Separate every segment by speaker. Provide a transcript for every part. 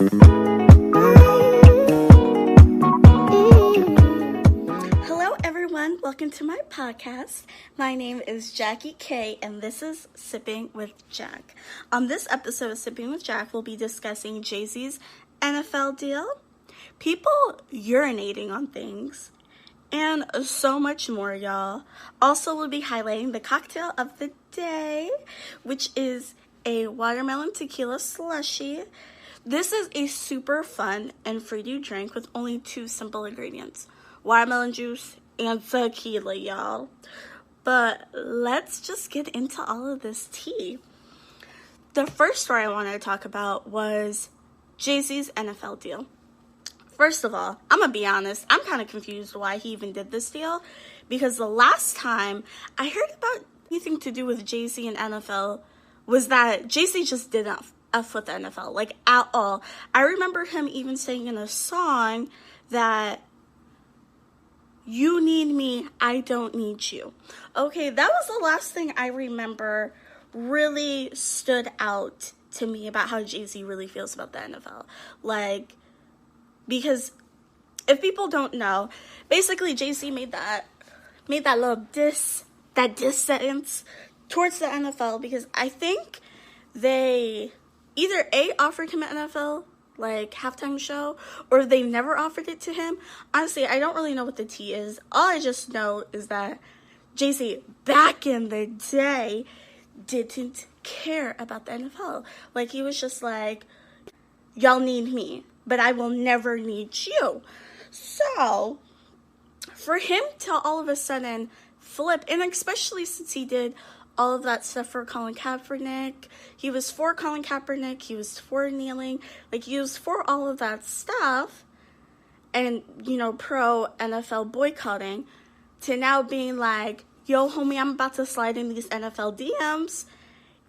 Speaker 1: Hello everyone, welcome to my podcast. My name is Jackie K and this is Sipping with Jack. On this episode of Sipping with Jack, we'll be discussing Jay-Z's NFL deal, people urinating on things, and so much more, y'all. Also, we'll be highlighting the cocktail of the day, which is a Watermelon Tequila Slushie. This is a super fun and fruity drink with only 2 simple ingredients: watermelon juice and tequila, y'all. But let's just get into all of this tea. The first story I wanted to talk about was Jay-Z's NFL deal. First of all, I'm gonna be honest, I'm kind of confused why he even did this deal, because the last time I heard about anything to do with Jay-Z and NFL was that Jay-Z just didn't F with the NFL, like, at all. I remember him even saying in a song that "you need me, I don't need you." Okay, that was the last thing I remember really stood out to me about how Jay-Z really feels about the NFL. Like, because if people don't know, basically Jay-Z made that little diss sentence towards the NFL because I think they either A, offered him an NFL like halftime show, or they never offered it to him. Honestly, I don't really know what the tea is. All I just know is that Jay-Z back in the day didn't care about the NFL. Like, he was just like, y'all need me, but I will never need you. So for him to all of a sudden flip, and especially since he did all of that stuff for Colin Kaepernick, he was for Colin Kaepernick, he was for kneeling, like, he was for all of that stuff, and, you know, pro NFL boycotting, to now being like, yo, homie, I'm about to slide in these NFL DMs,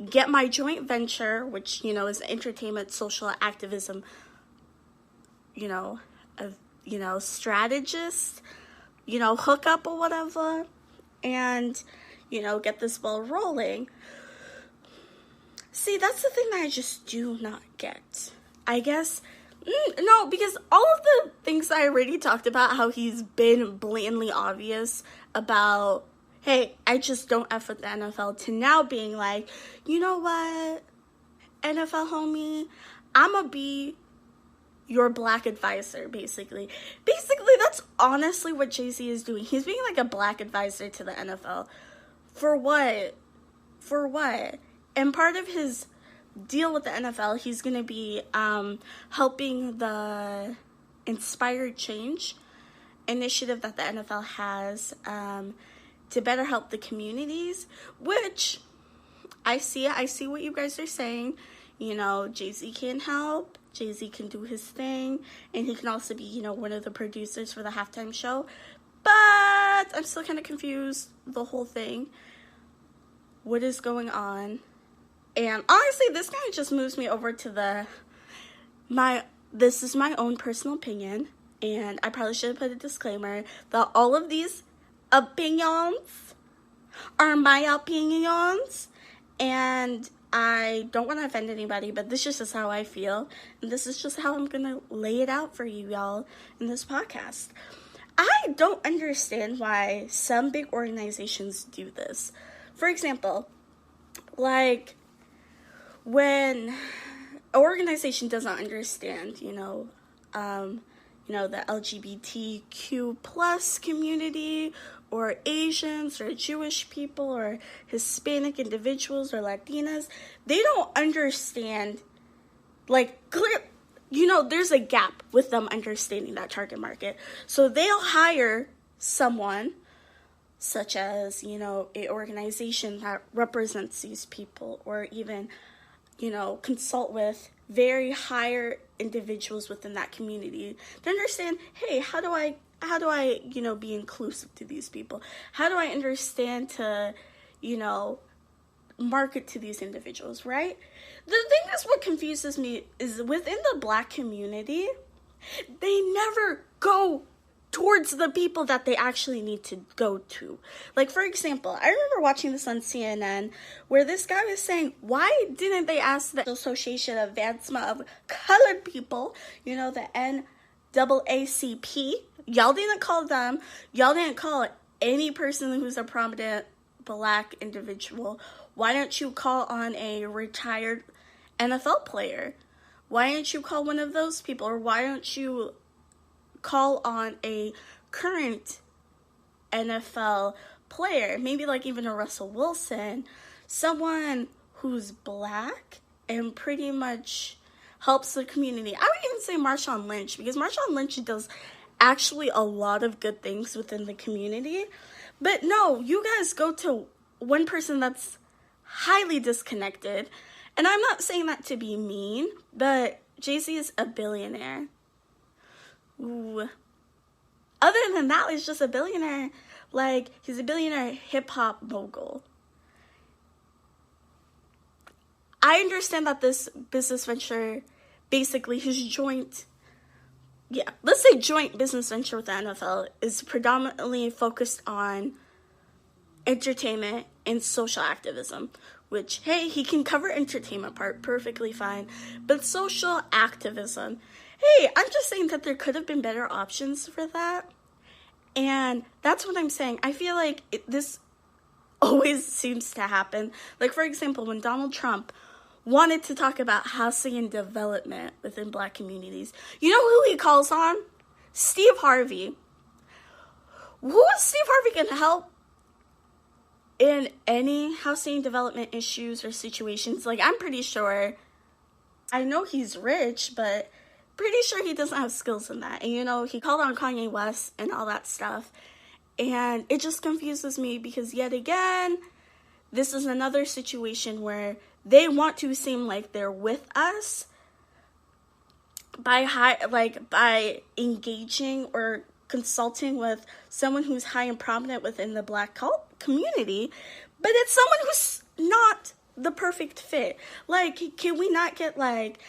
Speaker 1: get my joint venture, which, you know, is entertainment, social activism, strategist, hookup or whatever, and, get this ball rolling. See, that's the thing that I just do not get. I guess, no, because all of the things I already talked about, how he's been blatantly obvious about, hey, I just don't F with the NFL, to now being like, you know what, NFL homie, I'ma be your black advisor, basically. Basically, that's honestly what Jay-Z is doing. He's being like a black advisor to the NFL. For what? For what? And part of his deal with the NFL, he's going to be helping the Inspired Change initiative that the NFL has to better help the communities, which I see it. I see what you guys are saying. Jay-Z can help. Jay-Z can do his thing. And he can also be, one of the producers for the halftime show. But I'm still kind of confused, the whole thing. What is going on? And honestly, this kind of just moves me over to this is my own personal opinion. And I probably should have put a disclaimer that all of these opinions are my opinions. And I don't want to offend anybody, but this is just how I feel. And this is just how I'm going to lay it out for you, y'all, in this podcast. I don't understand why some big organizations do this. For example, like, when an organization doesn't understand, the LGBTQ plus community, or Asians, or Jewish people, or Hispanic individuals, or Latinas, they don't understand, like, there's a gap with them understanding that target market. So they'll hire someone, such as, an organization that represents these people, or even, consult with very higher individuals within that community to understand, hey, how do I, be inclusive to these people? How do I understand to, market to these individuals, right? The thing that's what confuses me is within the black community, they never go towards the people that they actually need to go to. Like, for example, I remember watching this on CNN where this guy was saying, why didn't they ask the Association of Advancement of Colored People, you know, the NAACP? Y'all didn't call them. Y'all didn't call any person who's a prominent Black individual. Why don't you call on a retired NFL player? Why don't you call one of those people? Or why don't you call on a current NFL player, maybe like even a Russell Wilson, someone who's Black and pretty much helps the community. I would even say Marshawn Lynch, because Marshawn Lynch does actually a lot of good things within the community. But no, you guys go to one person that's highly disconnected. And I'm not saying that to be mean, but Jay-Z is a billionaire. Ooh. Other than that, he's just a billionaire. Like, he's a billionaire hip-hop mogul. I understand that this business venture, basically his joint business venture with the NFL is predominantly focused on entertainment and social activism, which, hey, he can cover entertainment part perfectly fine, but social activism, hey, I'm just saying that there could have been better options for that. And that's what I'm saying. I feel like this always seems to happen. Like, for example, when Donald Trump wanted to talk about housing and development within Black communities, you know who he calls on? Steve Harvey. Who is Steve Harvey going to help in any housing development issues or situations? Like, I'm pretty sure, I know he's rich, but pretty sure he doesn't have skills in that. And, you know, he called on Kanye West and all that stuff. And it just confuses me because, yet again, this is another situation where they want to seem like they're with us by engaging or consulting with someone who's high and prominent within the Black community, but it's someone who's not the perfect fit. Like, can we not get, like,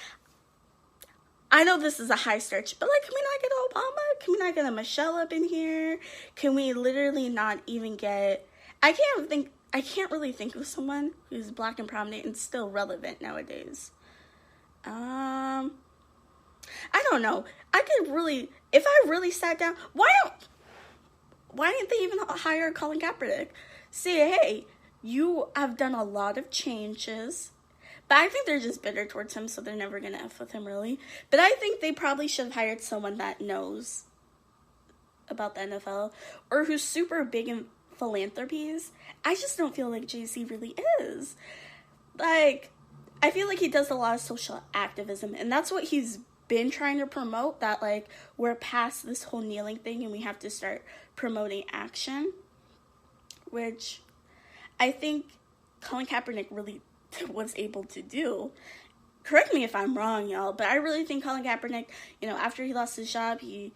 Speaker 1: I know this is a high stretch, but, like, can we not get Obama? Can we not get a Michelle up in here? Can we literally not even get, I can't really think of someone who's Black and prominent and still relevant nowadays. I don't know. If I really sat down, why didn't they even hire Colin Kaepernick? Say, hey, you have done a lot of changes, but I think they're just bitter towards him, so they're never gonna F with him, really. But I think they probably should have hired someone that knows about the NFL, or who's super big in philanthropies. I just don't feel like Jay-Z really is. Like, I feel like he does a lot of social activism, and that's what he's been trying to promote, that, like, we're past this whole kneeling thing and we have to start promoting action, which I think Colin Kaepernick really was able to do. Correct me if I'm wrong, y'all, but I really think Colin Kaepernick, you know, after he lost his job, he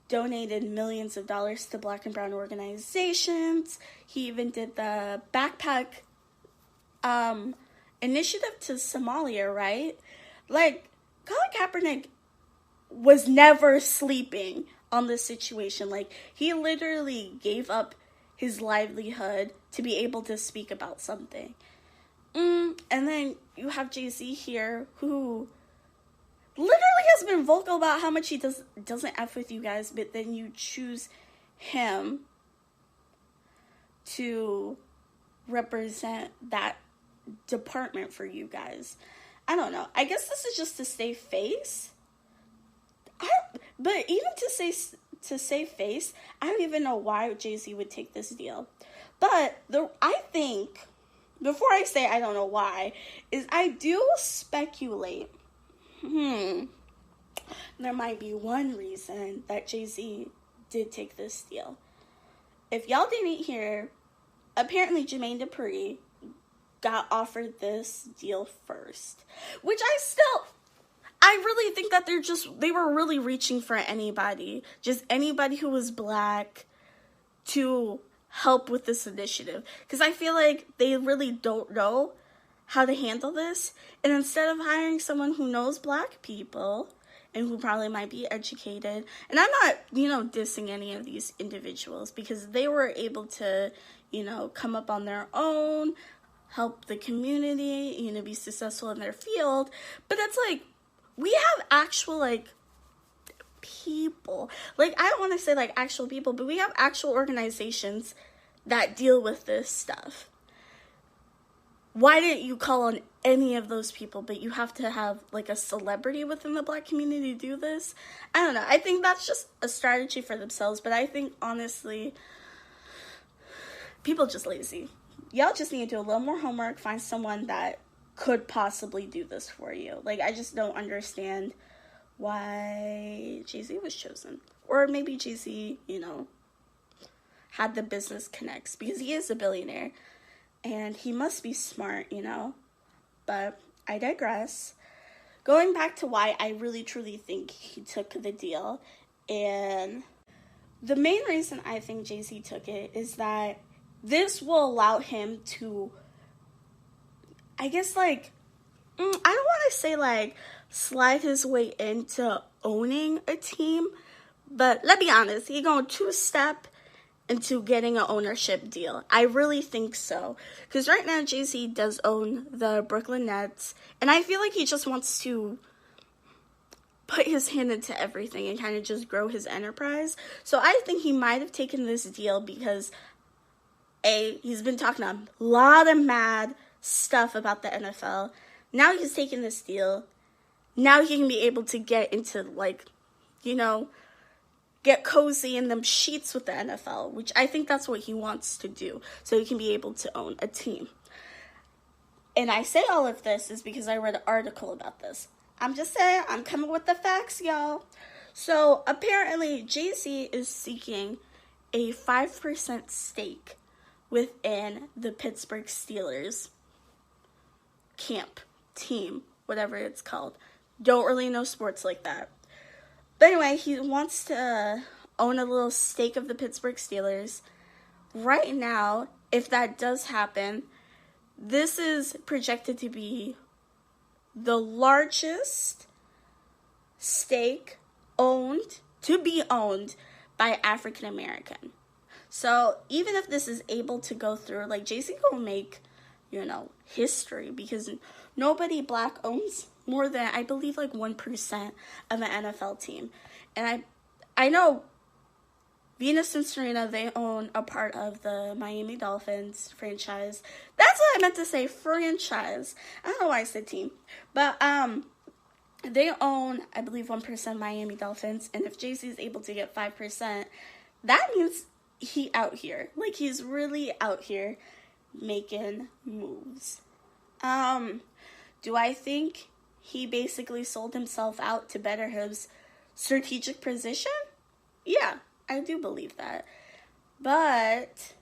Speaker 1: donated millions of dollars to Black and brown organizations. He even did the backpack initiative to Somalia, right? Like, Colin Kaepernick was never sleeping on this situation. Like, he literally gave up his livelihood to be able to speak about something. And then you have Jay-Z here, who literally has been vocal about how much he doesn't F with you guys, but then you choose him to represent that department for you guys. I don't know. I guess this is just to save face. But even to save face, I don't even know why Jay-Z would take this deal. But I think, before I say I don't know why, is I do speculate, there might be one reason that Jay-Z did take this deal. If y'all didn't hear, apparently Jermaine Dupri got offered this deal first, which I really think that they were really reaching for anybody, just anybody who was Black to help with this initiative, because I feel like they really don't know how to handle this, and instead of hiring someone who knows Black people and who probably might be educated. And I'm not, dissing any of these individuals because they were able to, come up on their own, help the community, be successful in their field. But it's like, we have actual, like, people. Like, I don't want to say, like, actual people, but we have actual organizations that deal with this stuff. Why didn't you call on any of those people, but you have to have, like, a celebrity within the Black community to do this? I don't know. I think that's just a strategy for themselves, but I think, honestly, people just lazy. Y'all just need to do a little more homework, find someone that could possibly do this for you. Like, I just don't understand why Jay-Z was chosen. Or maybe Jay-Z, had the business connects, because he is a billionaire. And he must be smart, But I digress. Going back to why I really truly think he took the deal. And the main reason I think Jay-Z took it is that this will allow him to, I guess, like, I don't want to say, like, slide his way into owning a team. But let's be honest, he going two-step into getting an ownership deal. I really think so. Because right now, Jay-Z does own the Brooklyn Nets. And I feel like he just wants to put his hand into everything and kind of just grow his enterprise. So I think he might have taken this deal because, A, he's been talking a lot of mad stuff about the NFL. Now he's taking this deal. Now he can be able to get into, like, get cozy in them sheets with the NFL, which I think that's what he wants to do, so he can be able to own a team. And I say all of this is because I read an article about this. I'm just saying, I'm coming with the facts, y'all. So apparently, Jay-Z is seeking a 5% stake within the Pittsburgh Steelers camp, team, whatever it's called. Don't really know sports like that. But anyway, he wants to own a little stake of the Pittsburgh Steelers. Right now, if that does happen, this is projected to be the largest stake to be owned by African American. So even if this is able to go through, like, Jay-Z gonna make, history, because nobody Black owns more than, I believe, like 1% of an NFL team. And I know Venus and Serena, they own a part of the Miami Dolphins franchise. That's what I meant to say, franchise. I don't know why I said team. But they own, I believe, 1% Miami Dolphins. And if Jay-Z is able to get 5%, that means he out here. Like, he's really out here making moves. Do I think he basically sold himself out to better his strategic position? Yeah, I do believe that. But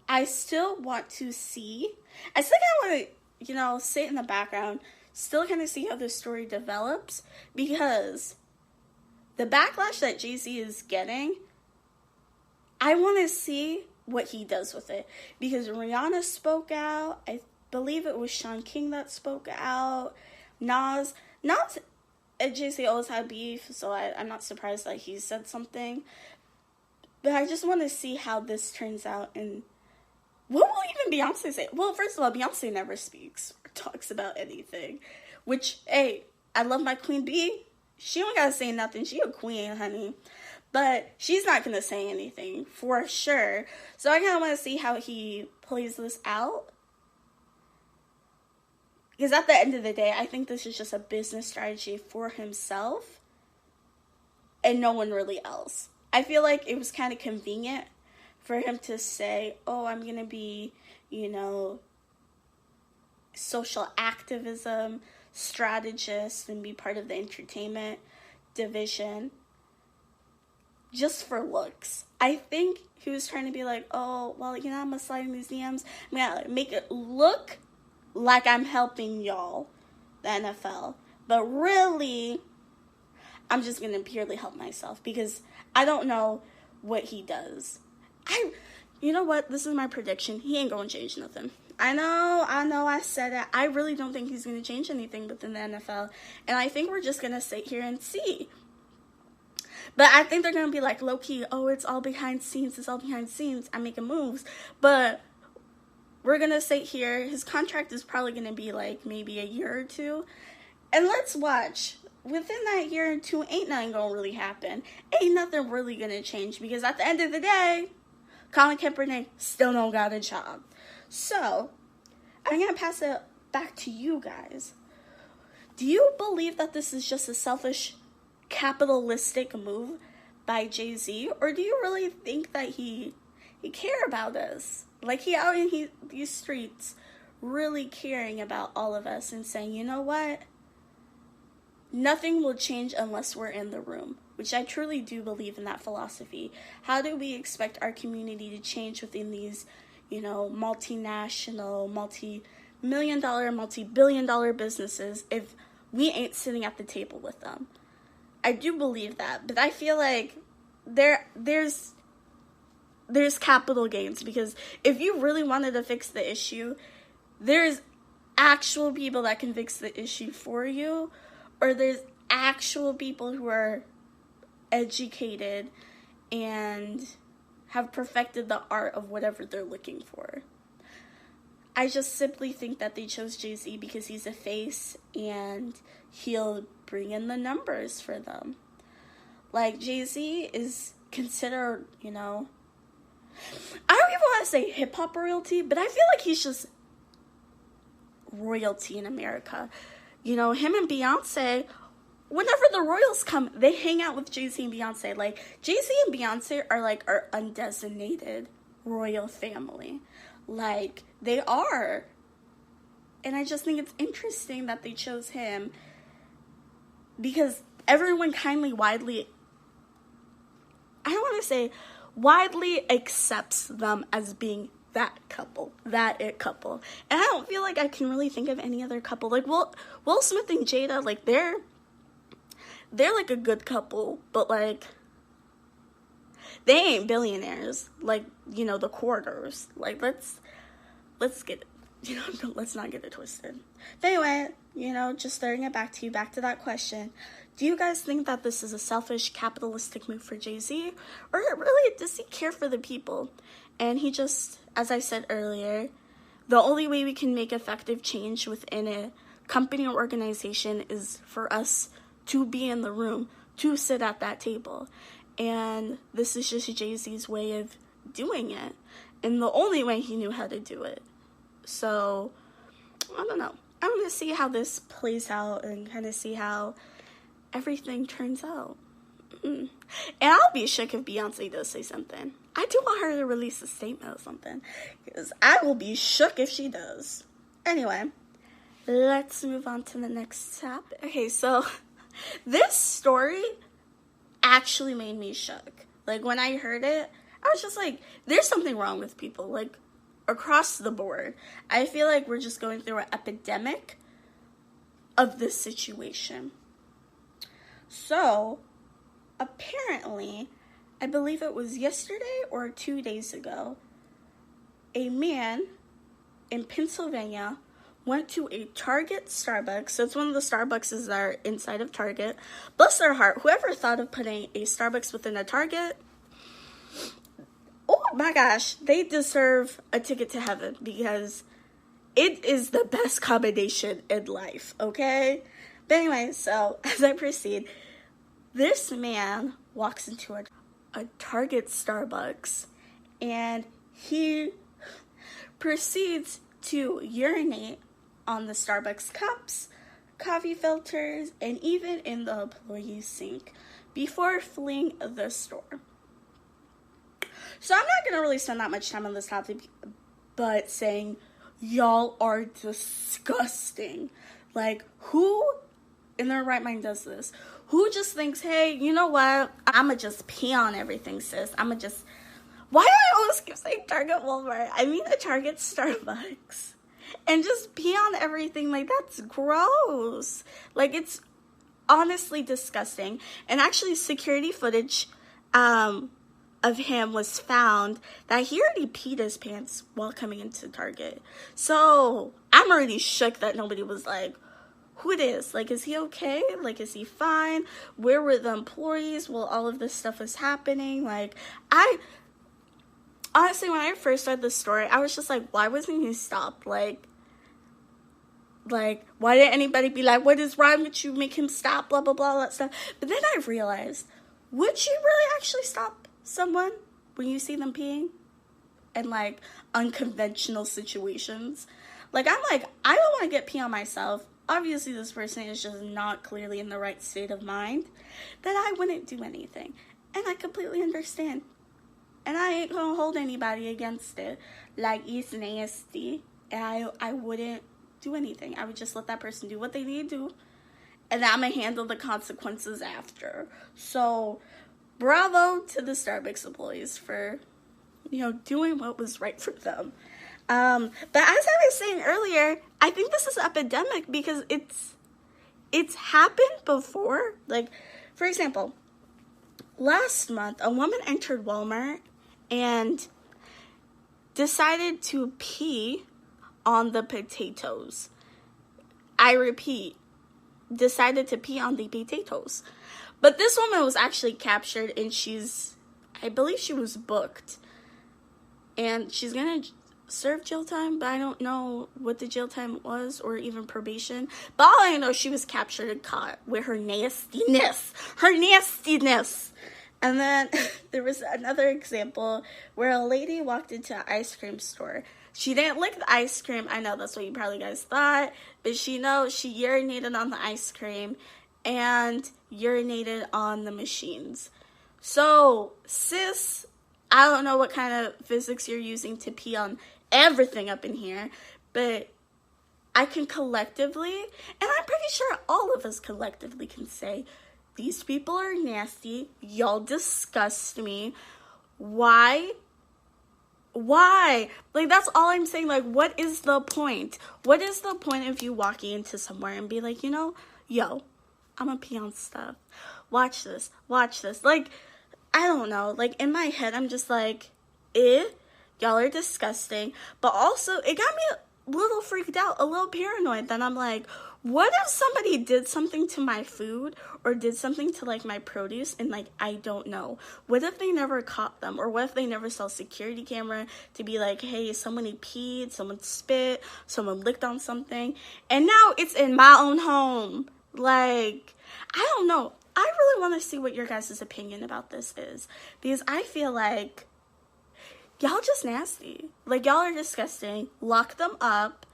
Speaker 1: I still want to see, I still kind of want to, sit in the background, still kind of see how this story develops, because the backlash that Jay-Z is getting, I want to see what he does with it. Because Rihanna spoke out, I believe it was Sean King that spoke out, Nas and Jay-Z always had beef, so I'm not surprised that he said something. But I just want to see how this turns out, and what will even Beyonce say? Well, first of all, Beyonce never speaks or talks about anything, which, hey, I love my Queen Bee. She don't gotta say nothing. She a queen, honey. But she's not gonna say anything, for sure. So I kind of want to see how he plays this out. Because at the end of the day, I think this is just a business strategy for himself and no one really else. I feel like it was kind of convenient for him to say, oh, I'm going to be, social activism strategist and be part of the entertainment division just for looks. I think he was trying to be like, oh, well, I'm going to slide in these DMs. I'm going to make it look like I'm helping y'all, the NFL. But really, I'm just going to purely help myself because I don't know what he does. You know what? This is my prediction. He ain't going to change nothing. I know I said it. I really don't think he's going to change anything within the NFL. And I think we're just going to sit here and see. But I think they're going to be like, low-key, oh, it's all behind scenes. I'm making moves. But we're going to sit here. His contract is probably going to be like maybe a year or two. And let's watch. Within that year or two, ain't nothing going to really happen. Ain't nothing really going to change. Because at the end of the day, Colin Kaepernick still don't got a job. So, I'm going to pass it back to you guys. Do you believe that this is just a selfish, capitalistic move by Jay-Z? Or do you really think that he care about us? Like, he out in these streets really caring about all of us and saying, you know what? Nothing will change unless we're in the room, which I truly do believe in that philosophy. How do we expect our community to change within these, multinational, multi-million dollar, multi-billion dollar businesses if we ain't sitting at the table with them? I do believe that, but I feel like there's capital gains, because if you really wanted to fix the issue, there's actual people that can fix the issue for you, or there's actual people who are educated and have perfected the art of whatever they're looking for. I just simply think that they chose Jay-Z because he's a face and he'll bring in the numbers for them. Like, Jay-Z is considered, I don't even want to say hip-hop royalty, but I feel like he's just royalty in America. Him and Beyonce, whenever the royals come, they hang out with Jay-Z and Beyonce. Like, Jay-Z and Beyonce are like our undesignated royal family. Like, they are. And I just think it's interesting that they chose him, because everyone widely accepts them as being that it couple. And I don't feel like I can really think of any other couple. Like, Will Smith and Jada, like, they're like a good couple, but like, they ain't billionaires. Like, the quarters. Like, let's get it, let's not get it twisted. But anyway, just throwing it back to that question. Do you guys think that this is a selfish, capitalistic move for Jay-Z? Or really, does he care for the people? And he just, as I said earlier, the only way we can make effective change within a company or organization is for us to be in the room, to sit at that table. And this is just Jay-Z's way of doing it, and the only way he knew how to do it. So, I don't know. I'm going to see how this plays out and kind of see how everything turns out. And I'll be shook if Beyonce does say something. I do want her to release a statement or something, because I will be shook if she does. Anyway, let's move on to the next topic. Okay, so this story actually made me shook. Like, when I heard it, I was just like, there's something wrong with people, like, across the board. I feel like we're just going through an epidemic of this situation. So, apparently, I believe it was yesterday or 2 days ago, a man in Pennsylvania went to a Target Starbucks. So it's one of the Starbucks that are inside of Target. Bless their heart. Whoever thought of putting a Starbucks within a Target, oh my gosh, they deserve a ticket to heaven, because it is the best combination in life, okay? But anyway, so as I proceed, this man walks into a Target Starbucks, and he proceeds to urinate on the Starbucks cups, coffee filters, and even in the employee sink before fleeing the store. So I'm not going to really spend that much time on this topic, but saying, y'all are disgusting. Like, who in their right mind does this? Who just thinks, hey, you know what? I'ma just pee on everything, sis. Why do I always keep saying Target Walmart? I mean a Target Starbucks. And just pee on everything. Like, that's gross. Like, it's honestly disgusting. And actually, security footage of him was found that he already peed his pants while coming into Target. So I'm already shook that nobody was like, who it is? Like, is he okay? Like, is he fine? Where were the employees while all of this stuff was happening? Like, honestly, when I first read the story, I was just like, why wasn't he stopped? Like, why didn't anybody be like, what is wrong with you? Make him stop, blah, blah, blah, all that stuff. But then I realized, would you really actually stop someone when you see them peeing in, like, unconventional situations? Like, I'm like, I don't want to get pee on myself. Obviously, this person is just not clearly in the right state of mind, that I wouldn't do anything. And I completely understand. And I ain't gonna hold anybody against it. Like, it's nasty. And I wouldn't do anything. I would just let that person do what they need to do. And I'm gonna handle the consequences after. So, bravo to the Starbucks employees for, doing what was right for them. But as I was saying earlier, I think this is epidemic because it's happened before. Like, for example, last month, a woman entered Walmart and decided to pee on the potatoes. I repeat, decided to pee on the potatoes. But this woman was actually captured and I believe she was booked. And she's gonna serve jail time, but I don't know what the jail time was or even probation. But all I know, she was captured and caught with her nastiness. And then there was another example where a lady walked into an ice cream store. She didn't lick the ice cream. I know that's what you probably guys thought, but she urinated on the ice cream and urinated on the machines. So, sis, I don't know what kind of physics you're using to pee on everything up in here, but I can collectively, and I'm pretty sure all of us collectively can say, these people are nasty, y'all disgust me, why? Like, that's all I'm saying. Like, what is the point? What is the point of you walking into somewhere and be like, yo, I'm gonna pee on stuff. Watch this. Like, I don't know. Like, in my head, I'm just like, y'all are disgusting. But also, it got me a little freaked out, a little paranoid. Then I'm like, what if somebody did something to my food or did something to, like, my produce and, like, I don't know? What if they never caught them? Or what if they never saw a security camera to be like, hey, somebody peed, someone spit, someone licked on something, and now it's in my own home? Like, I don't know. I really want to see what your guys' opinion about this is, because I feel like y'all just nasty. Like, y'all are disgusting. Lock them up.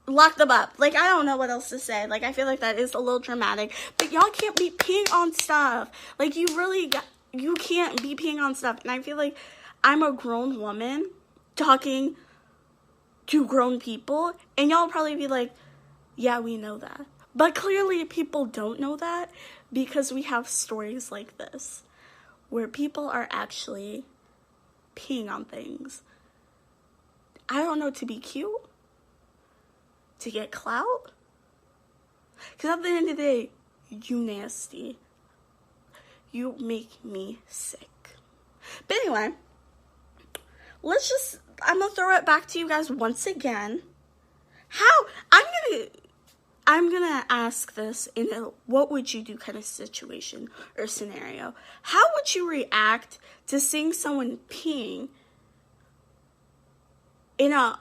Speaker 1: Like, I don't know what else to say. Like, I feel like that is a little dramatic. But y'all can't be peeing on stuff. Like, you can't be peeing on stuff. And I feel like I'm a grown woman talking to grown people. And y'all probably be like, yeah, we know that. But clearly people don't know that because we have stories like this where people are actually peeing on things. I don't know, to be cute? To get clout? Because at the end of the day, you nasty. You make me sick. But anyway, I'm going to throw it back to you guys once again. I'm gonna ask this in a what would you do kind of situation or scenario. How would you react to seeing someone peeing in a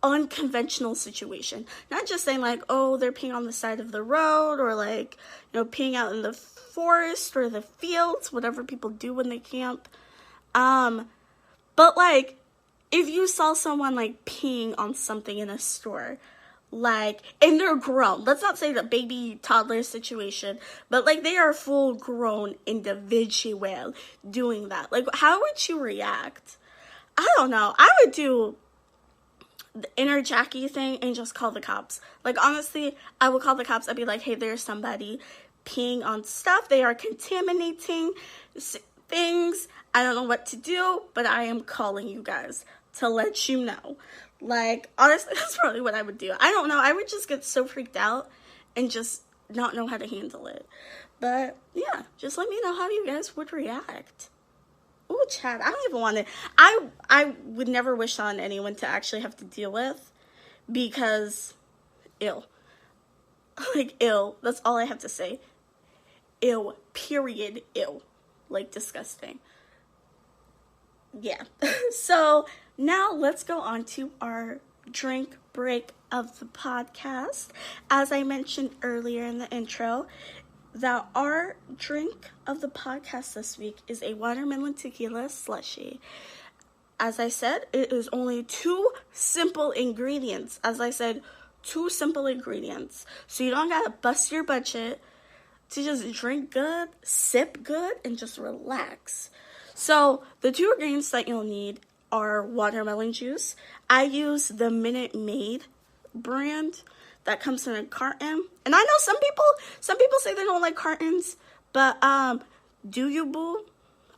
Speaker 1: unconventional situation? Not just saying like, oh, they're peeing on the side of the road, or like, peeing out in the forest or the fields, whatever people do when they camp. But like, if you saw someone like peeing on something in a store, like, and they're grown, let's not say the baby toddler situation, but like they are full grown individual doing that. Like, how would you react? I don't know. I would do the inner Jackie thing and just call the cops. Like, honestly, I would call the cops. I'd be like, hey, there's somebody peeing on stuff. They are contaminating things. I don't know what to do, but I am calling you guys to let you know. Like, honestly, that's probably what I would do. I don't know. I would just get so freaked out and just not know how to handle it. But yeah, just let me know how you guys would react. Oh, Chad, I don't even want to. I would never wish on anyone to actually have to deal with, because ill. Like, ill. That's all I have to say. Ill. Period. Ill. Like, disgusting. Yeah. So now let's go on to our drink break of the podcast. As I mentioned earlier in the intro, that our drink of the podcast this week is a Watermelon Tequila Slushie. As I said, it is only 2 simple ingredients. As I said, 2 simple ingredients. So you don't gotta bust your budget to just drink good, sip good, and just relax. So the 2 ingredients that you'll need are watermelon juice. I use the Minute Maid brand that comes in a carton. And I know some people say they don't like cartons, but do you, boo?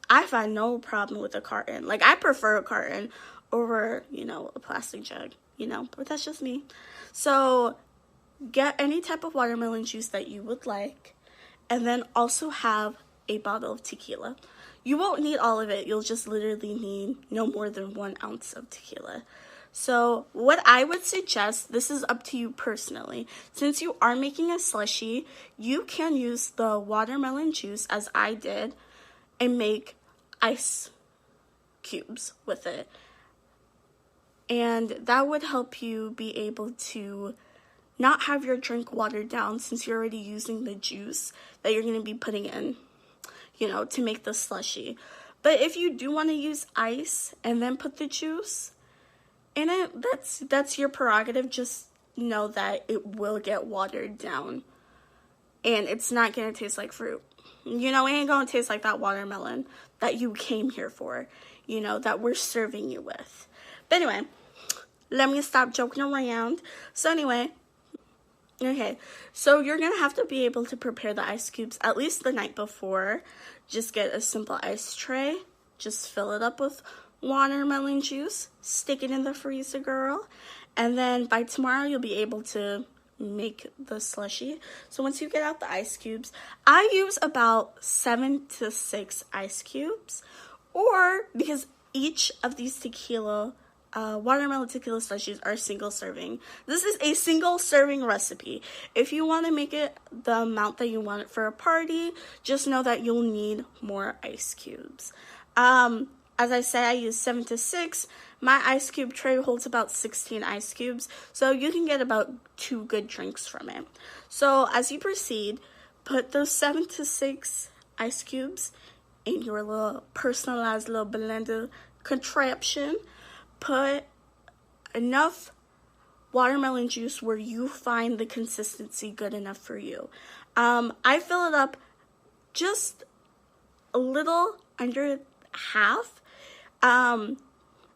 Speaker 1: I find no problem with a carton. Like, I prefer a carton over, a plastic jug, but that's just me. So get any type of watermelon juice that you would like, and then also have a bottle of tequila. You won't need all of it. You'll just literally need no more than 1 ounce of tequila. So what I would suggest, this is up to you personally, since you are making a slushie, you can use the watermelon juice, as I did, and make ice cubes with it. And that would help you be able to not have your drink watered down, since you're already using the juice that you're going to be putting in, to make the slushie. But if you do want to use ice and then put the juice in it, that's your prerogative. Just know that it will get watered down, and it's not going to taste like fruit. It ain't going to taste like that watermelon that you came here for, that we're serving you with. But anyway, let me stop joking around. So anyway, okay, so you're going to have to be able to prepare the ice cubes at least the night before. Just get a simple ice tray. Just fill it up with watermelon juice. Stick it in the freezer, girl. And then by tomorrow, you'll be able to make the slushie. So once you get out the ice cubes, I use about 7 to 6 ice cubes. Or, because each of these watermelon tequila slushies are single serving. This is a single serving recipe. If you want to make it the amount that you want it for a party, just know that you'll need more ice cubes. As I say, I use 7 to 6. My ice cube tray holds about 16 ice cubes, so you can get about 2 good drinks from it. So as you proceed, put those 7 to 6 ice cubes in your little personalized little blender contraption. Put enough watermelon juice where you find the consistency good enough for you. I fill it up just a little under half.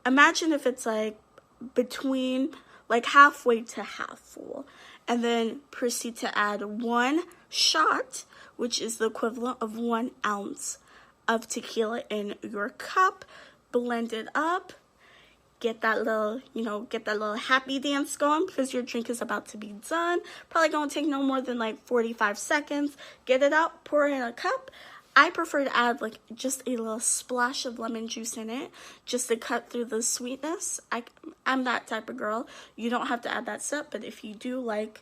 Speaker 1: Imagine if it's like between like halfway to half full, and then proceed to add 1 shot, which is the equivalent of 1 ounce of tequila in your cup. Blend it up. Get that little happy dance going, because your drink is about to be done. Probably gonna take no more than like 45 seconds. Get it out, pour it in a cup. I prefer to add like just a little splash of lemon juice in it, just to cut through the sweetness. I'm that type of girl. You don't have to add that stuff, but if you do like,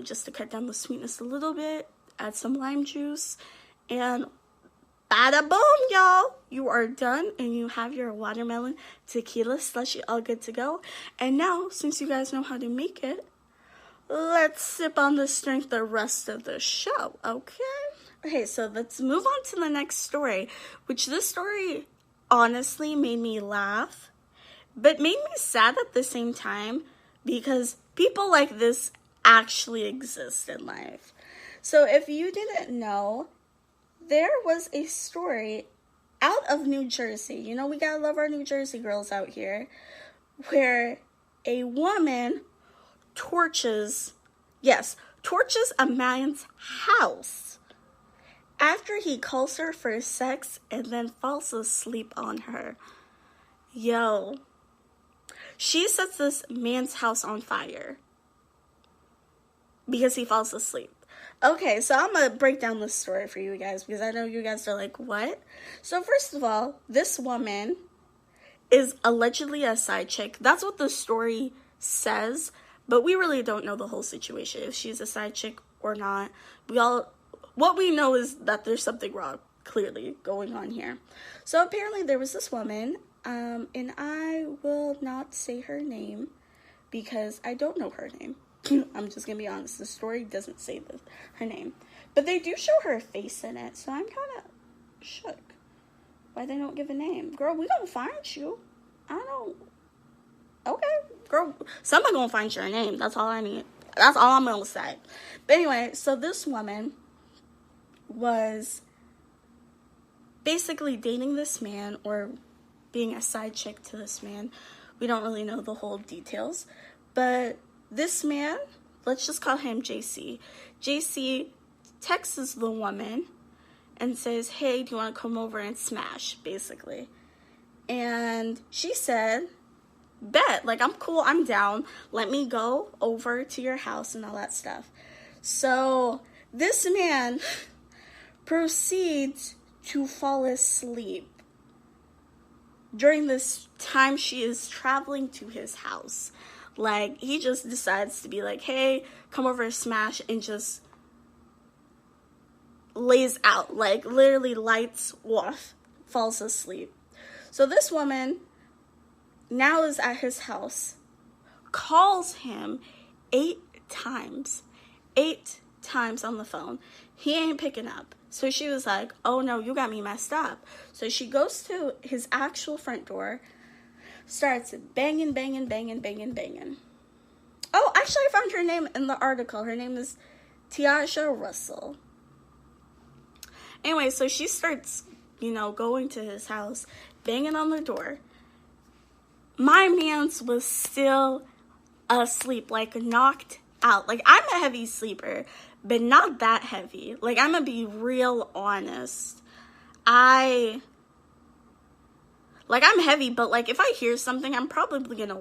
Speaker 1: just to cut down the sweetness a little bit, add some lime juice, and bada boom, y'all. You are done, and you have your watermelon tequila slushie all good to go. And now, since you guys know how to make it, let's sip on this drink the rest of the show, okay? Okay, so let's move on to the next story, which this story honestly made me laugh, but made me sad at the same time, because people like this actually exist in life. So if you didn't know, there was a story out of New Jersey. We gotta love our New Jersey girls out here, where a woman torches a man's house after he calls her for sex and then falls asleep on her. Yo. She sets this man's house on fire because he falls asleep. Okay, so I'm gonna break down this story for you guys because I know you guys are like, what? So first of all, this woman is allegedly a side chick. That's what the story says, but we really don't know the whole situation, if she's a side chick or not. What we know is that there's something wrong, clearly, going on here. So apparently there was this woman, and I will not say her name because I don't know her name. I'm just gonna be honest, the story doesn't say her name. But they do show her face in it, so I'm kind of shook. Why they don't give a name? Girl, we gonna find you. I don't. Okay, girl, somebody gonna find your name. That's all I need. That's all I'm gonna say. But anyway, so this woman was basically dating this man or being a side chick to this man. We don't really know the whole details. But this man, let's just call him JC. JC texts the woman and says, hey, do you want to come over and smash, basically. And she said, bet, like, I'm cool, I'm down. Let me go over to your house and all that stuff. So this man proceeds to fall asleep during this time she is traveling to his house. Like, he just decides to be like, hey, come over and smash, and just lays out, like, literally lights off, falls asleep. So this woman now is at his house, calls him 8 times on the phone. He ain't picking up. So she was like, oh no, you got me messed up. So she goes to his actual front door, starts banging. Oh, actually, I found her name in the article. Her name is Tiasha Russell. Anyway, so she starts, going to his house, banging on the door. My man's was still asleep, like knocked out. Like, I'm a heavy sleeper, but not that heavy. Like, I'm gonna be real honest. I'm heavy, but, like, if I hear something, I'm probably gonna,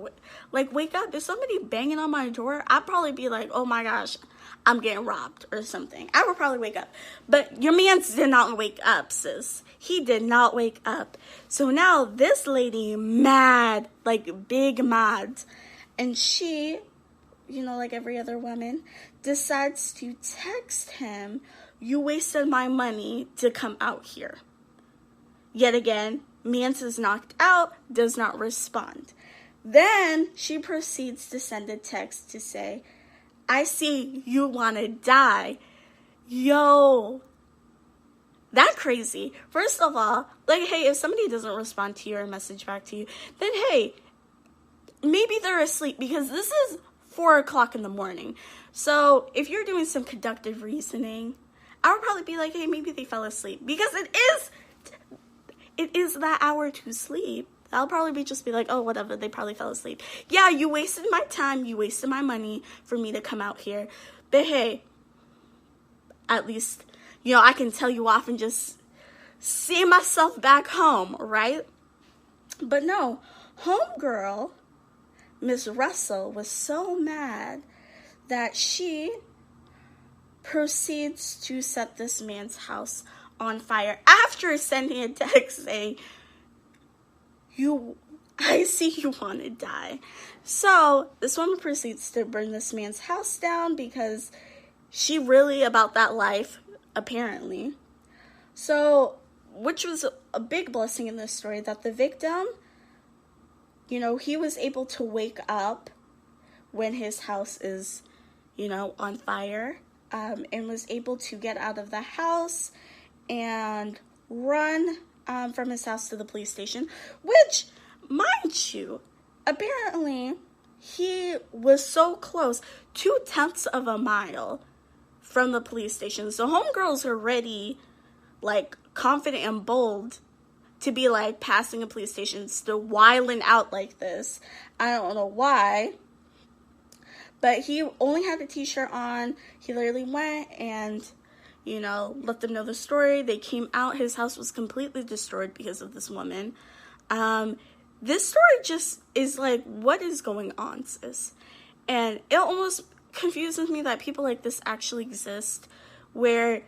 Speaker 1: wake up. If somebody banging on my door, I'd probably be like, oh my gosh, I'm getting robbed or something. I would probably wake up. But your man did not wake up, sis. He did not wake up. So now this lady mad, like, big mad. And she, like every other woman, decides to text him, you wasted my money to come out here. Yet again, Mance is knocked out, does not respond. Then she proceeds to send a text to say, I see you want to die. Yo, that crazy. First of all, like, hey, if somebody doesn't respond to you or message back to you, then hey, maybe they're asleep, because this is 4 o'clock in the morning. So if you're doing some conductive reasoning, I would probably be like, hey, maybe they fell asleep, because it is that hour to sleep. I'll probably just be like, oh, whatever, they probably fell asleep. Yeah, you wasted my time, you wasted my money for me to come out here. But hey, at least, I can tell you off and just see myself back home, right? But no, homegirl, Miss Russell, was so mad that she proceeds to set this man's house on fire after sending a text saying, I see you want to die. So this woman proceeds to burn this man's house down because she really about that life, apparently. So, which was a big blessing in this story, that the victim, he was able to wake up when his house is, on fire, and was able to get out of the house and run from his house to the police station, which, mind you, apparently he was so close, 0.2 of a mile from the police station. So homegirl's already, like, confident and bold to be, like, passing a police station, still wilding out like this. I don't know why. But he only had a t-shirt on. He literally went and, let them know the story. They came out. His house was completely destroyed because of this woman. This story just is like, what is going on, sis? And it almost confuses me that people like this actually exist, where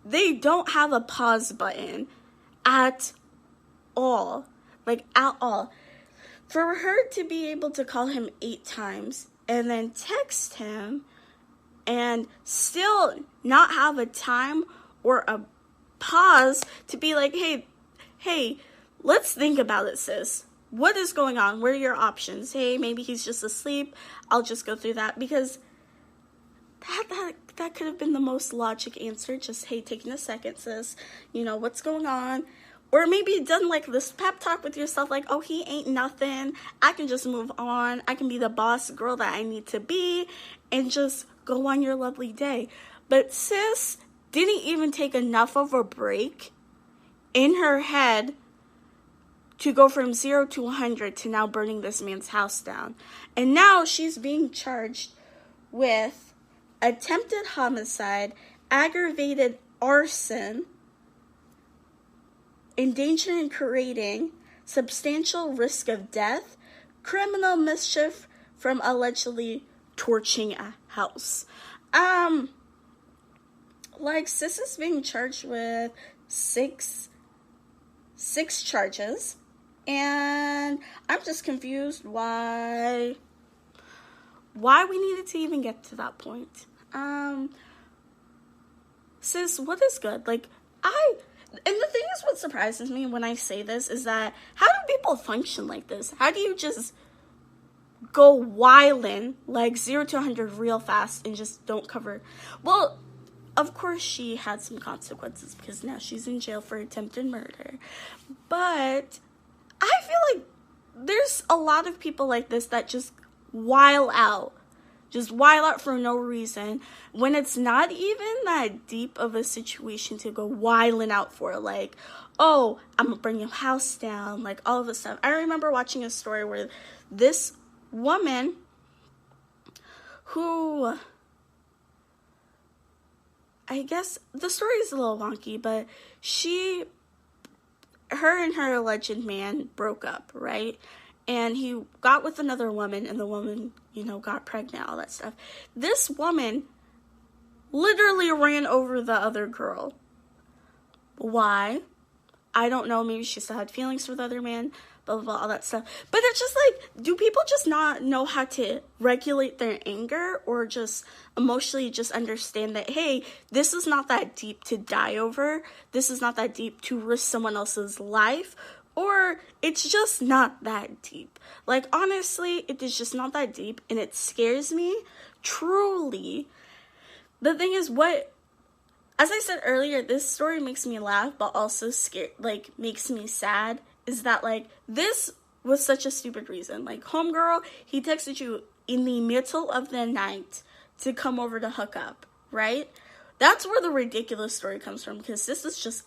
Speaker 1: they don't have a pause button at all. Like, at all. For her to be able to call him 8 times and then text him and still not have a time or a pause to be like, hey, let's think about it, sis. What is going on? What are your options? Hey, maybe he's just asleep. I'll just go through that, because that could have been the most logic answer. Just, hey, taking a second, sis. You know, what's going on? Or maybe done like this pep talk with yourself, like, oh, he ain't nothing. I can just move on. I can be the boss girl that I need to be and just go on your lovely day. But sis didn't even take enough of a break in her head to go from 0 to 100 to now burning this man's house down. And now she's being charged with attempted homicide, aggravated arson, endangering and creating substantial risk of death, criminal mischief from allegedly torching a house. Like, sis is being charged with six charges, and I'm just confused why we needed to even get to that point. Sis, what is good? Like, and the thing is, what surprises me when I say this is that, how do people function like this? How do you just go wildin', like 0 to 100 real fast, and just don't cover? Well, of course she had some consequences, because now she's in jail for attempted murder. But I feel like there's a lot of people like this that just while out for no reason, when it's not even that deep of a situation to go whiling out for. Like, oh, I'm gonna bring your house down, like all of this stuff. I remember watching a story where this woman who, I guess the story is a little wonky, but her and her alleged man broke up, right? And he got with another woman, and the woman, you know, got pregnant, all that stuff. This woman literally ran over the other girl. Why? I don't know. Maybe she still had feelings for the other man, blah, blah, blah, all that stuff. But it's just like, do people just not know how to regulate their anger, or just emotionally just understand that, hey, this is not that deep to die over. This is not that deep to risk someone else's life. Or it's just not that deep. Like, honestly, it is just not that deep, and it scares me, truly. The thing is, as I said earlier, this story makes me laugh, but also makes me sad, is that, like, this was such a stupid reason. Like, homegirl, he texted you in the middle of the night to come over to hook up, right? That's where the ridiculous story comes from, because this is just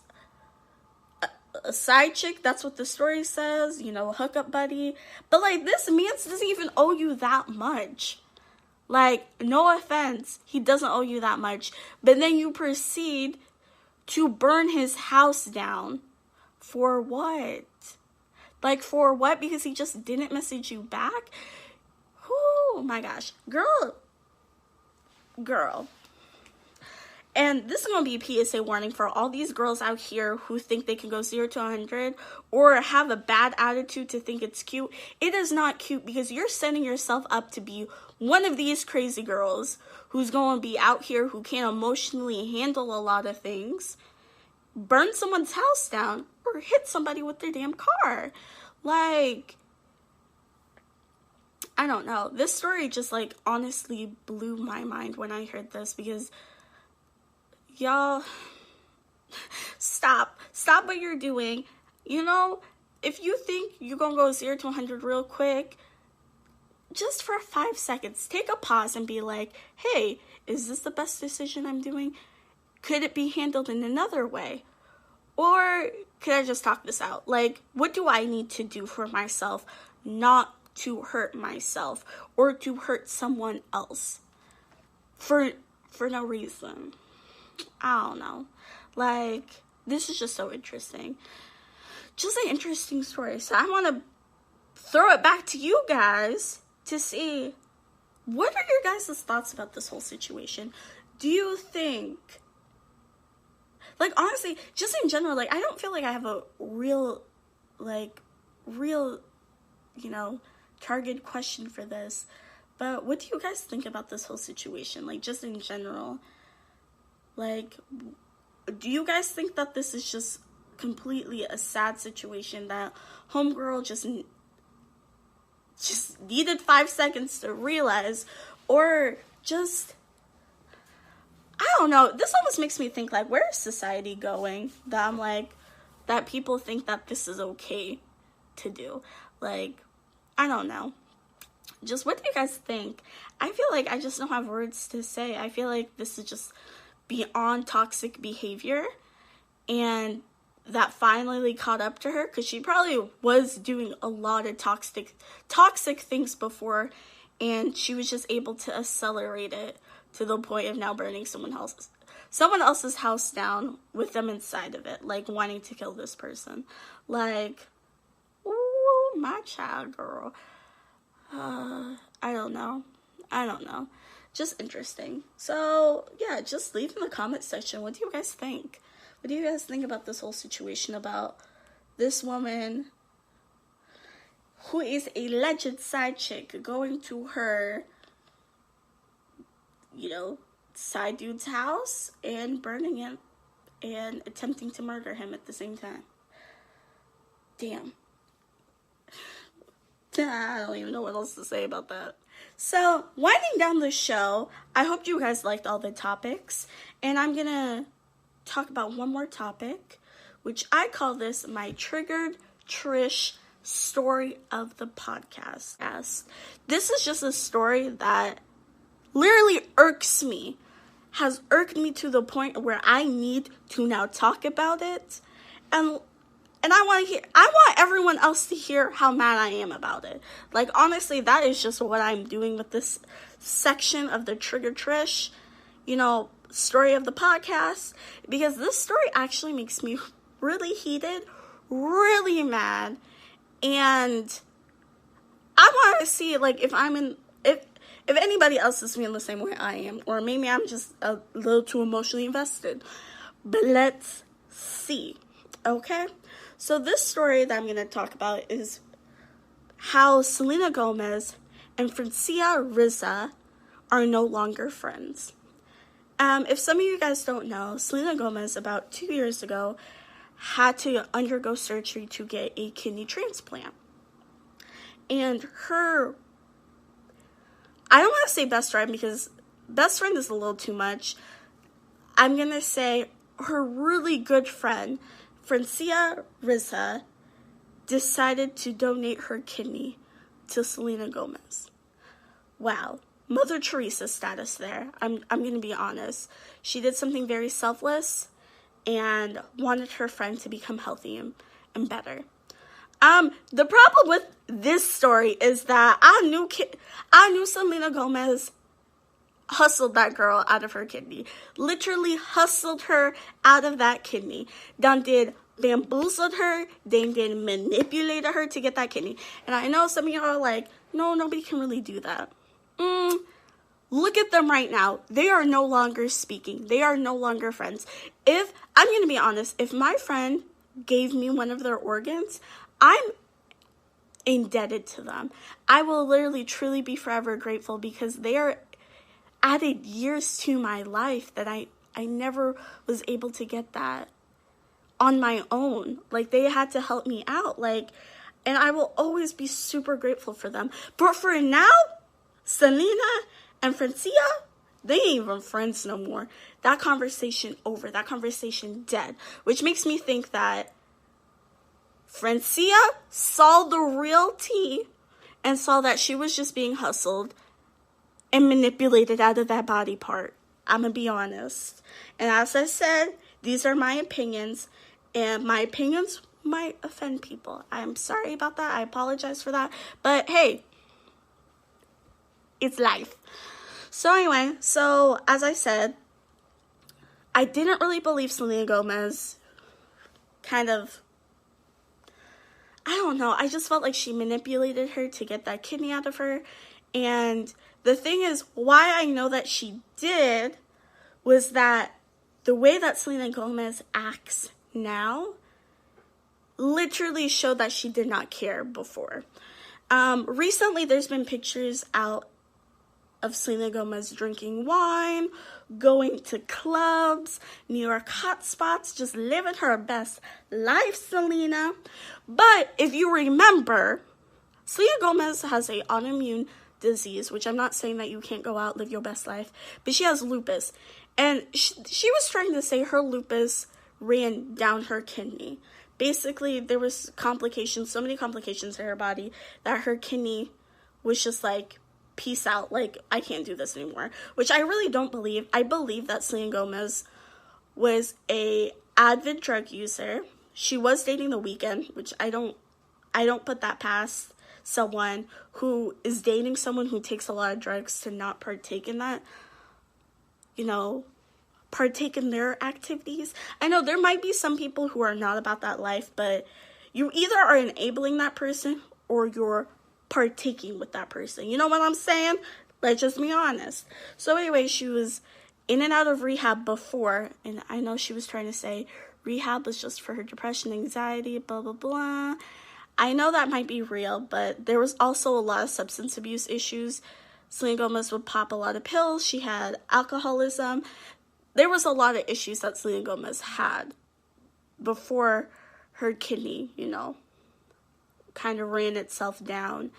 Speaker 1: a side chick. That's what the story says, you know, a hookup buddy. But, like, this man doesn't even owe you that much. Like, no offense, he doesn't owe you that much. But then you proceed to burn his house down. For what? Like, for what? Because he just didn't message you back? Oh my gosh. Girl. And this is going to be a PSA warning for all these girls out here who think they can go 0 to 100 or have a bad attitude to think it's cute. It is not cute, because you're setting yourself up to be one of these crazy girls who's going to be out here who can't emotionally handle a lot of things, burn someone's house down, or hit somebody with their damn car. Like, I don't know. This story just, like, honestly blew my mind when I heard this, because y'all, stop what you're doing. You know, if you think you're gonna go 0 to 100 real quick, just for 5 seconds, take a pause and be like, hey, is this the best decision I'm doing? Could it be handled in another way? Or could I just talk this out? Like, what do I need to do for myself not to hurt myself or to hurt someone else for no reason? I don't know. Like, this is just so interesting. Just an interesting story. So I want to throw it back to you guys to see, what are your guys' thoughts about this whole situation? Do you think Like, honestly, just in general, like, I don't feel like I have a real, you know, target question for this. But what do you guys think about this whole situation? Like, just in general. Like, do you guys think that this is just completely a sad situation, that homegirl just needed 5 seconds to realize, or just, I don't know, this almost makes me think, like, where is society going, that I'm like, that people think that this is okay to do? Like, I don't know. Just, what do you guys think? I feel like I just don't have words to say. I feel like this is just beyond toxic behavior, and that finally caught up to her, because she probably was doing a lot of toxic things before, and she was just able to accelerate it to the point of now burning someone else's house down with them inside of it, like wanting to kill this person. Like, ooh, my child, girl. I don't know. Just interesting. So, yeah, just leave in the comment section. What do you guys think? What do you guys think about this whole situation, about this woman who is a alleged side chick going to her, you know, side dude's house and burning him and attempting to murder him at the same time? Damn. I don't even know what else to say about that. So, winding down the show, I hope you guys liked all the topics, and I'm gonna talk about one more topic, which I call this my Triggered Trish story of the podcast. This is just a story that literally has irked me to the point where I need to now talk about it, and I want everyone else to hear how mad I am about it. Like, honestly, that is just what I'm doing with this section of the Trigger Trish, you know, story of the podcast, because this story actually makes me really heated, really mad, and I want to see, like, if anybody else is feeling the same way I am, or maybe I'm just a little too emotionally invested. But let's see, okay? So this story that I'm going to talk about is how Selena Gomez and Francia Rizza are no longer friends. If some of you guys don't know, Selena Gomez, about 2 years ago, had to undergo surgery to get a kidney transplant. And I don't want to say best friend, because best friend is a little too much. I'm going to say her really good friend, Francia Rizza, decided to donate her kidney to Selena Gomez. Wow. Mother Teresa status there. I'm going to be honest. She did something very selfless and wanted her friend to become healthy and better. The problem with this story is that I knew Selena Gomez hustled that girl out of her kidney. Literally hustled her out of that kidney. Bamboozled her. They manipulated her to get that kidney. And I know some of y'all are like, no, nobody can really do that. Look at them right now. They are no longer speaking. They are no longer friends. I'm going to be honest, if my friend gave me one of their organs, I'm indebted to them. I will literally truly be forever grateful, because they are added years to my life that I never was able to get that on my own. Like, they had to help me out. Like, and I will always be super grateful for them. But for now, Selena and Francia, they ain't even friends no more. That conversation over. That conversation dead. Which makes me think that Francia saw the real tea and saw that she was just being hustled and manipulated out of that body part. I'm going to be honest. And as I said, these are my opinions, and my opinions might offend people. I'm sorry about that. I apologize for that. But hey, it's life. So anyway, as I said, I didn't really believe Selena Gomez. Kind of, I don't know. I just felt like she manipulated her to get that kidney out of her. And the thing is, why I know that she did was that the way that Selena Gomez acts now literally showed that she did not care before. Recently, there's been pictures out of Selena Gomez drinking wine, going to clubs, New York hotspots, just living her best life, Selena. But if you remember, Selena Gomez has an autoimmune disease, which I'm not saying that you can't go out, live your best life, but she has lupus. And she was trying to say her lupus ran down her kidney. Basically, there was complications, so many complications in her body, that her kidney was just like, peace out, like, I can't do this anymore, which I really don't believe. I believe that Selena Gomez was a avid drug user. She was dating The Weeknd, which I don't put that past someone who is dating someone who takes a lot of drugs to not partake in that, partake in their activities. I know there might be some people who are not about that life, but you either are enabling that person or you're partaking with that person. You know what I'm saying? Let's just be honest. So anyway, she was in and out of rehab before, and I know she was trying to say rehab was just for her depression, anxiety, blah, blah, blah. I know that might be real, but there was also a lot of substance abuse issues. Selena Gomez would pop a lot of pills. She had alcoholism. There was a lot of issues that Selena Gomez had before her kidney, kind of ran itself down.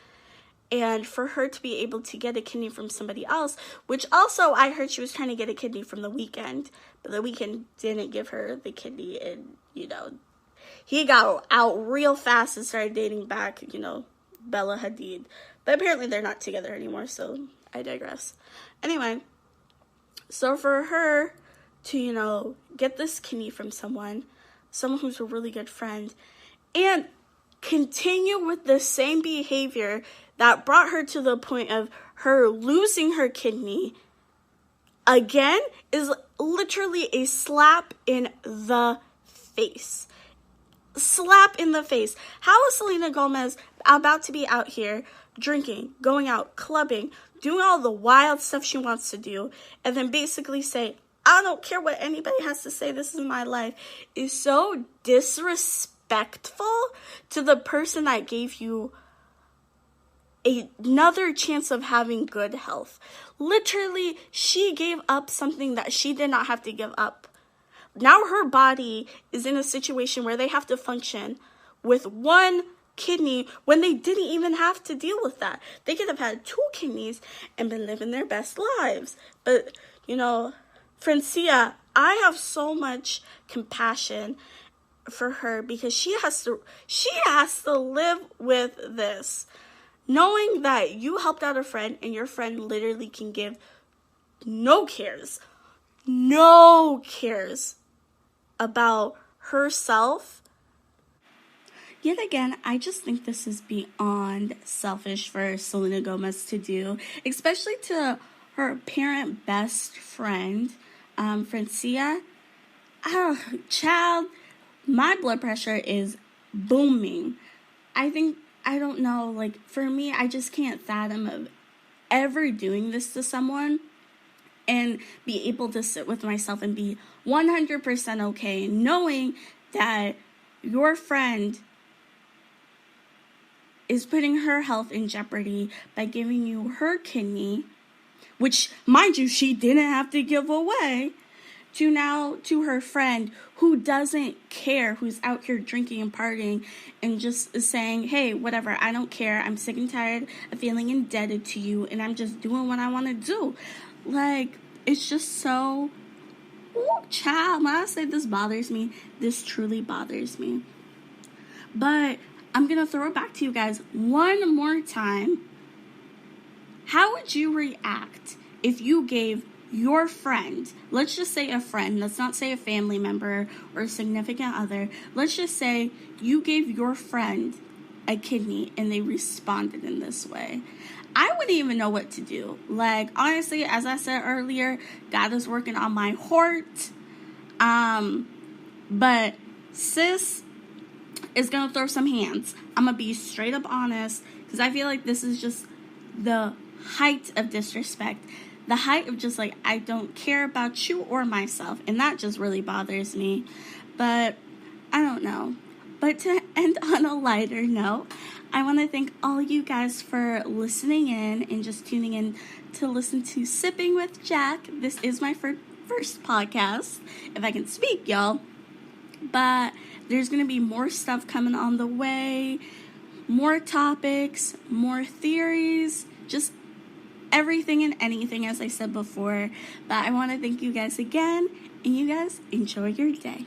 Speaker 1: And for her to be able to get a kidney from somebody else, which also I heard she was trying to get a kidney from The Weeknd, but The Weeknd didn't give her the kidney, and, he got out real fast and started dating back, Bella Hadid. But apparently they're not together anymore, so I digress. Anyway, so for her to, get this kidney from someone who's a really good friend, and continue with the same behavior that brought her to the point of her losing her kidney again is literally a slap in the face. Slap in the face. How is Selena Gomez about to be out here drinking, going out, clubbing, doing all the wild stuff she wants to do, and then basically say, I don't care what anybody has to say, this is my life, is so disrespectful to the person that gave you another chance of having good health. Literally, she gave up something that she did not have to give up. Now her body is in a situation where they have to function with one kidney when they didn't even have to deal with that. They could have had 2 kidneys and been living their best lives. But, Francia, I have so much compassion for her because she has to live with this, knowing that you helped out a friend and your friend literally can give no cares about herself. Yet again, I just think this is beyond selfish for Selena Gomez to do, especially to her apparent best friend, Francia. Child, my blood pressure is booming. I don't know, for me, I just can't fathom of ever doing this to someone and be able to sit with myself and be 100% okay, knowing that your friend is putting her health in jeopardy by giving you her kidney, which, mind you, she didn't have to give away, to her friend who doesn't care, who's out here drinking and partying and just saying, hey, whatever, I don't care, I'm sick and tired of feeling indebted to you, and I'm just doing what I want to do. It's just so, child, when I say this bothers me, this truly bothers me. But I'm going to throw it back to you guys one more time. How would you react if you gave your friend, let's just say a friend, let's not say a family member or a significant other, let's just say you gave your friend a kidney and they responded in this way? I wouldn't even know what to do. Honestly, as I said earlier, God is working on my heart. But sis is going to throw some hands. I'm going to be straight up honest because I feel like this is just the height of disrespect. the height of just like, I don't care about you or myself, and that just really bothers me. But I don't know. But to end on a lighter note, I want to thank all you guys for listening in and just tuning in to listen to Sipping with Jack. This is my first podcast, if I can speak, y'all. But there's going to be more stuff coming on the way, more topics, more theories, just everything and anything, as I said before. But I want to thank you guys again, and you guys enjoy your day.